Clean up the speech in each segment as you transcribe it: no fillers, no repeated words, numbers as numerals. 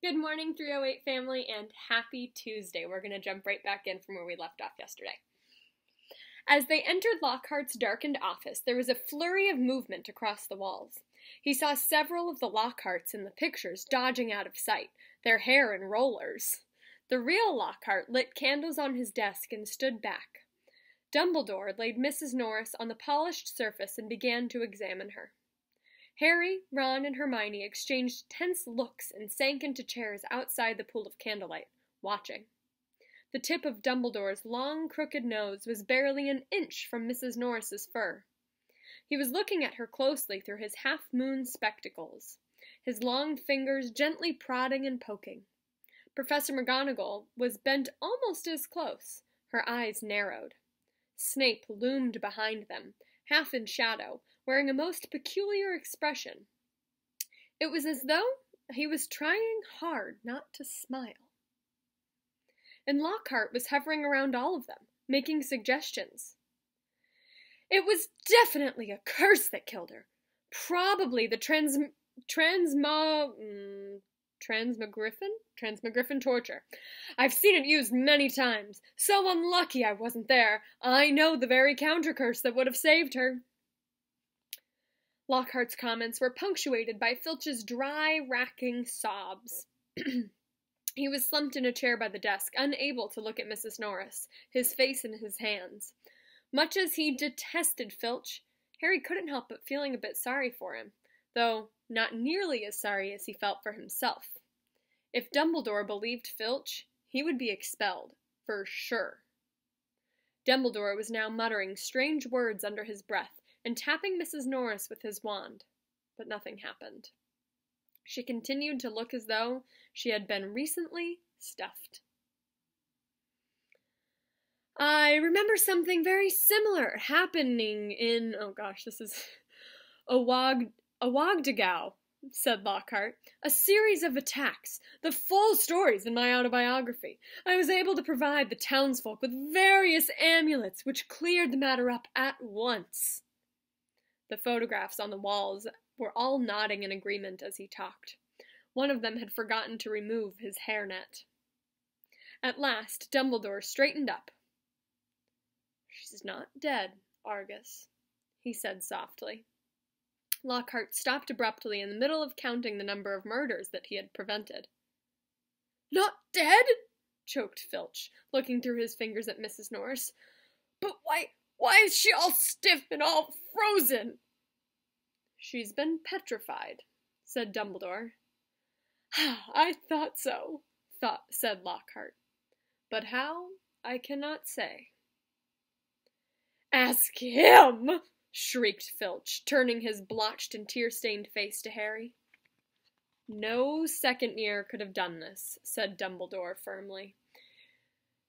Good morning, 308 family, and happy Tuesday. We're going to jump right back in from where we left off yesterday. As they entered Lockhart's darkened office, there was a flurry of movement across the walls. He saw several of the Lockharts in the pictures dodging out of sight, their hair in rollers. The real Lockhart lit candles on his desk and stood back. Dumbledore laid Mrs. Norris on the polished surface and began to examine her. Harry, Ron, and Hermione exchanged tense looks and sank into chairs outside the pool of candlelight, watching. The tip of Dumbledore's long, crooked nose was barely an inch from Mrs. Norris's fur. He was looking at her closely through his half-moon spectacles, his long fingers gently prodding and poking. Professor McGonagall was bent almost as close, her eyes narrowed. Snape loomed behind them, half in shadow, wearing a most peculiar expression. It was as though he was trying hard not to smile. And Lockhart was hovering around all of them, making suggestions. It was definitely a curse that killed her. Probably the transmogriffin torture. I've seen it used many times. So unlucky I wasn't there. I know the very counter-curse that would have saved her. Lockhart's comments were punctuated by Filch's dry, racking sobs. He was slumped in a chair by the desk, unable to look at Mrs. Norris, his face in his hands. Much as he detested Filch, Harry couldn't help but feeling a bit sorry for him, though not nearly as sorry as he felt for himself. If Dumbledore believed Filch, he would be expelled, for sure. Dumbledore was now muttering strange words under his breath, and tapping Mrs. Norris with his wand, but nothing happened. She continued to look as though she had been recently stuffed. I remember something very similar happening in, this is Awagdagao, said Lockhart. A series of attacks. The full story's in my autobiography. I was able to provide the townsfolk with various amulets which cleared the matter up at once. The photographs on the walls were all nodding in agreement as he talked. One of them had forgotten to remove his hairnet. At last, Dumbledore straightened up. She's not dead, Argus, he said softly. Lockhart stopped abruptly in the middle of counting the number of murders that he had prevented. Not dead? Choked Filch, looking through his fingers at Mrs. Norris. But why is she all stiff and all frozen? She's been petrified, said Dumbledore. I thought so, said Lockhart. But how, I cannot say. Ask him, shrieked Filch, turning his blotched and tear-stained face to Harry. No second year could have done this, said Dumbledore firmly.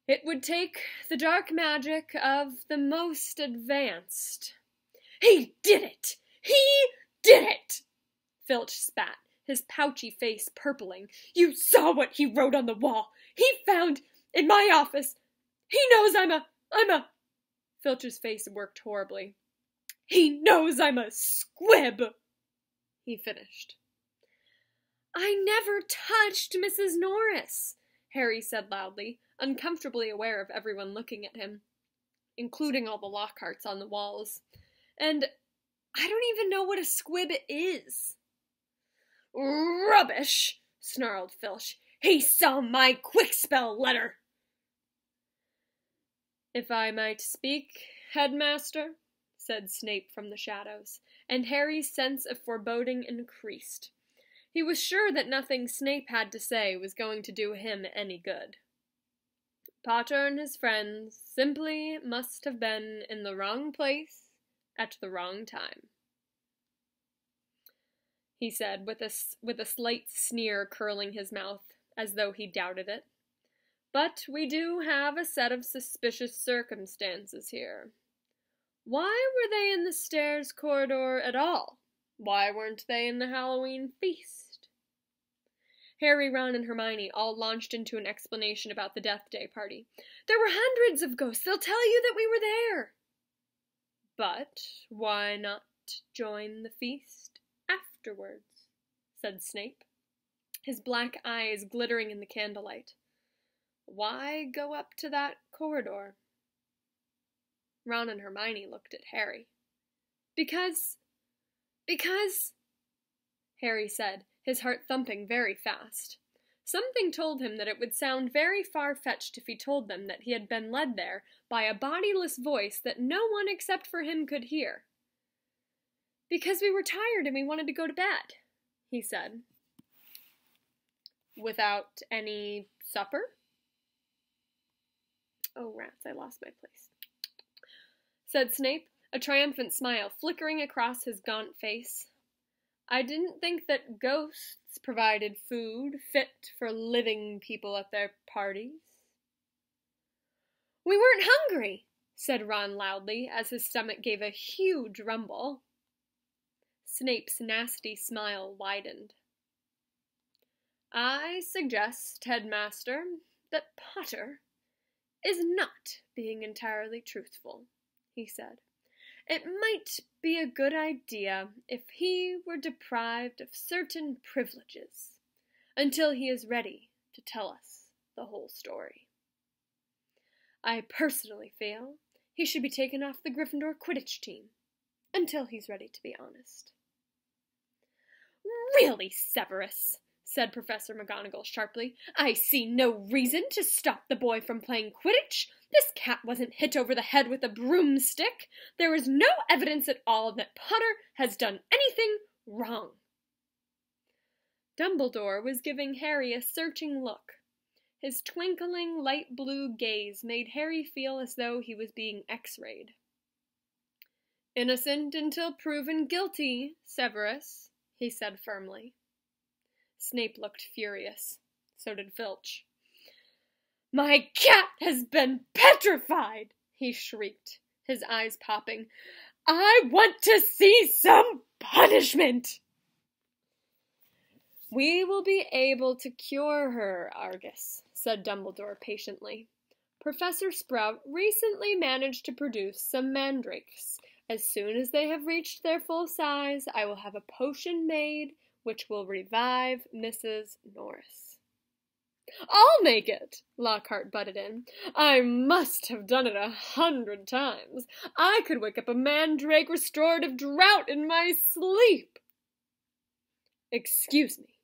It would take the dark magic of the most advanced. He did it! He did it! Filch spat, his pouchy face purpling. You saw what he wrote on the wall. He found, in my office. He knows I'm a... Filch's face worked horribly. He knows I'm a squib, he finished. I never touched Mrs. Norris, Harry said loudly, uncomfortably aware of everyone looking at him, including all the Lockharts on the walls. And I don't even know what a squib is. Rubbish, snarled Filch. He saw my quick-spell letter. If I might speak, Headmaster, said Snape from the shadows, and Harry's sense of foreboding increased. He was sure that nothing Snape had to say was going to do him any good. Potter and his friends simply must have been in the wrong place at the wrong time, he said, with a slight sneer curling his mouth, as though he doubted it. But we do have a set of suspicious circumstances here. Why were they in the stairs corridor at all? Why weren't they in the Halloween feast? Harry, Ron, and Hermione all launched into an explanation about the Death Day party. There were hundreds of ghosts. They'll tell you that we were there. But why not join the feast afterwards? Said Snape. his black eyes glittering in the candlelight. Why go up to that corridor? Ron and Hermione looked at Harry. Because, Harry said, his heart thumping very fast. Something told him that it would sound very far-fetched if he told them that he had been led there by a bodiless voice that no one except for him could hear. Because we were tired and we wanted to go to bed, he said. Without any supper? Oh, rats, I lost my place, said Snape, a triumphant smile flickering across his gaunt face. I didn't think that ghosts provided food fit for living people at their parties. We weren't hungry, said Ron loudly, as his stomach gave a huge rumble. Snape's nasty smile widened. I suggest, Headmaster, that Potter is not being entirely truthful, he said. It might be a good idea if he were deprived of certain privileges until he is ready to tell us the whole story. I personally feel he should be taken off the Gryffindor Quidditch team until he's ready to be honest. Really, Severus, said Professor McGonagall sharply, I see no reason to stop the boy from playing Quidditch. This cat wasn't hit over the head with a broomstick. There is no evidence at all that Potter has done anything wrong. Dumbledore was giving Harry a searching look. His twinkling light blue gaze made Harry feel as though he was being x-rayed. Innocent until proven guilty, Severus, he said firmly. Snape looked furious. So did Filch. My cat has been petrified, he shrieked, his eyes popping. I want to see some punishment. We will be able to cure her, Argus, said Dumbledore patiently. Professor Sprout recently managed to produce some mandrakes. As soon as they have reached their full size, I will have a potion made which will revive Mrs. Norris. I'll make it, Lockhart butted in. I must have done it 100 times. I could wake up a mandrake restorative drought in my sleep. Excuse me,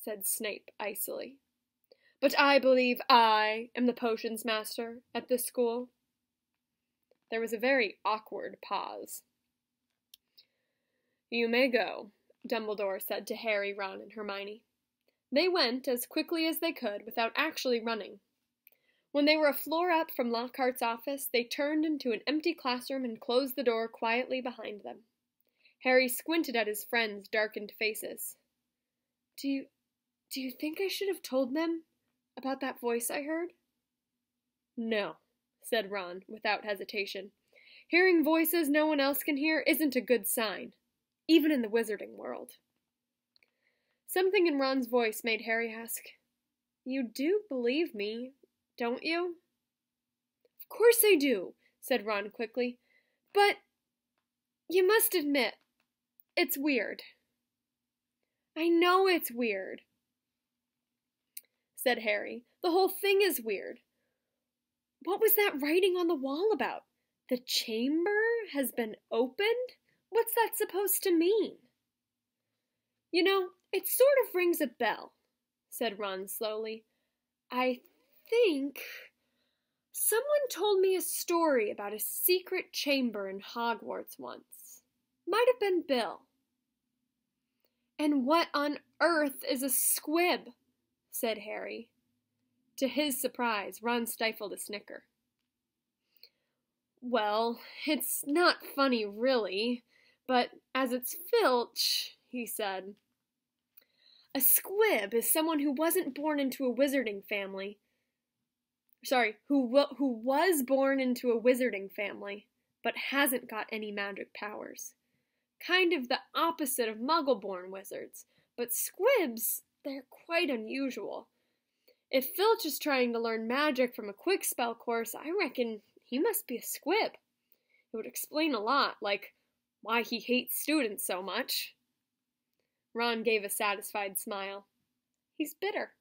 said Snape icily, but I believe I am the potions master at this school. There was a very awkward pause. You may go, Dumbledore said to Harry, Ron, and Hermione. They went as quickly as they could without actually running. When they were a floor up from Lockhart's office, they turned into an empty classroom and closed the door quietly behind them. Harry squinted at his friends' darkened faces. Do you think I should have told them about that voice I heard? No, said Ron, without hesitation. Hearing voices no one else can hear isn't a good sign, even in the wizarding world. Something in Ron's voice made Harry ask, You do believe me, don't you? Of course I do, said Ron quickly. But you must admit, it's weird. I know it's weird, said Harry. The whole thing is weird. What was that writing on the wall about? The chamber has been opened? What's that supposed to mean? You know, it sort of rings a bell, said Ron slowly. I think someone told me a story about a secret chamber in Hogwarts once. Might have been Bill. And what on earth is a squib? Said Harry. To his surprise, Ron stifled a snicker. Well, it's not funny really, but as it's Filch, he said. A squib is someone who wasn't born into a wizarding family. Who was born into a wizarding family, but hasn't got any magic powers. Kind of the opposite of muggle-born wizards, but squibs, they're quite unusual. If Filch is trying to learn magic from a quick spell course, I reckon he must be a squib. It would explain a lot, like why he hates students so much. Ron gave a satisfied smile. He's bitter.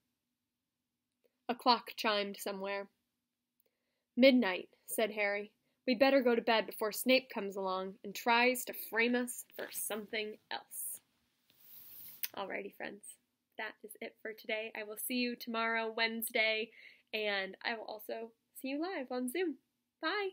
A clock chimed somewhere. "Midnight," said Harry. "We'd better go to bed before Snape comes along and tries to frame us for something else." Alrighty, friends. That is it for today. I will see you tomorrow, Wednesday, and I will also see you live on Zoom. Bye!